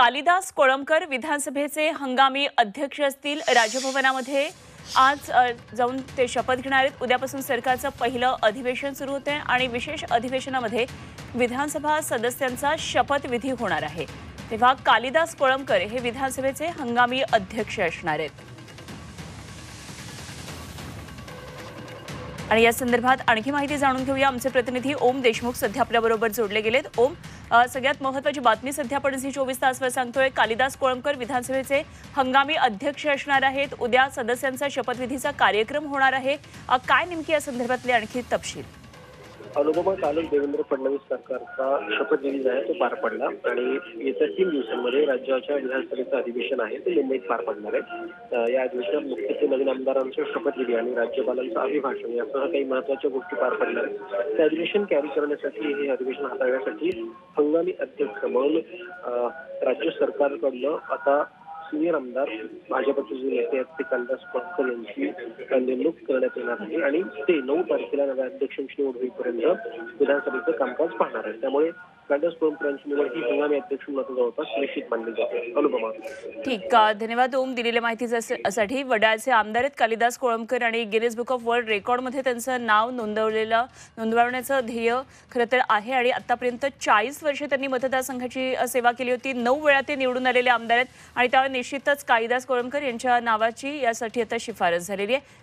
कालिदास कोळंबकर विधानसभेचे हंगामी अध्यक्ष असतील। राजभवनामध्ये आज जाऊन ते शपथ घेणार आहेत। उद्यापासून सरकारचं पहिलं अधिवेशन सुरू होते आणि विशेष अधिवेशनामध्ये विधानसभा सदस्यांचा शपथविधी होणार आहे। तेव्हा कालिदास कोळंबकर हे विधानसभेचे हंगामी अध्यक्ष असणार आहेत। आणि या संदर्भात आणखी माहिती जाणून घेऊया। आमचे प्रतिनिधी ओम देशमुख सध्या आपल्याबरोबर जोडले गेलेत। ओम, सगळ्यात महत्त्वाची बातमी सध्या आपण झी 24 तासवर सांगतोय, कालिदास कोळंबकर विधानसभेचे हंगामी अध्यक्ष असणार आहेत। उद्या सदस्यांचा शपथविधीचा कार्यक्रम होणार आहे। काय नेमकी या संदर्भातले आणखी तपशील? अनुपमा, कालच देवेंद्र फडणवीस सरकारचा शपथविधी आहे तो पार पडला आणि येत्या 3 दिवसांमध्ये राज्याच्या विधानसभेचं अधिवेशन आहे ते मुंबईत पार पडणार आहे। या अधिवेशनात मुख्यत्वे नवीन आमदारांचे शपथविधी आणि राज्यपालांचं अभिभाषण यासह काही महत्त्वाच्या गोष्टी पार पडणार आहेत। ते अधिवेशन कॅरी करण्यासाठी, हे अधिवेशन हाताळण्यासाठी हंगामी अध्यक्ष म्हणून राज्य सरकारकडनं आता सिनियर आमदार भाजपचे जे नेते आहेत ते कालिदास कोळंबकर यांची नेमणूक करण्यात येणार आहे आणि ते 9 तारखेला नव्या अध्यक्षांची निवड होईपर्यंत विधानसभेचं कामकाज पाहणार आहे। त्यामुळे कालिदास कोळंबकर यांची निवड ही हंगामी अध्यक्ष म्हणून जवळपास निश्चित मानली जाते। अनुपमा, ठीक, धन्यवाद ओम दिलेल्या माहितीसाठी। वडाळचे आमदार आहेत कालिदास कोळंबकर आणि गिनीज बुक ऑफ वर्ल्ड रेकॉर्डमध्ये त्यांचं नाव नोंदवण्याचं ध्येय खरं तर आहे आणि आतापर्यंत 40 वर्षे त्यांनी मतदारसंघाची सेवा केली होती। 9 वेळा ते निवडून आलेले आमदार आहेत आणि त्यामुळे निश्चितच कालिदास कोळंबकर यांच्या नावाची यासाठी आता शिफारस झालेली आहे।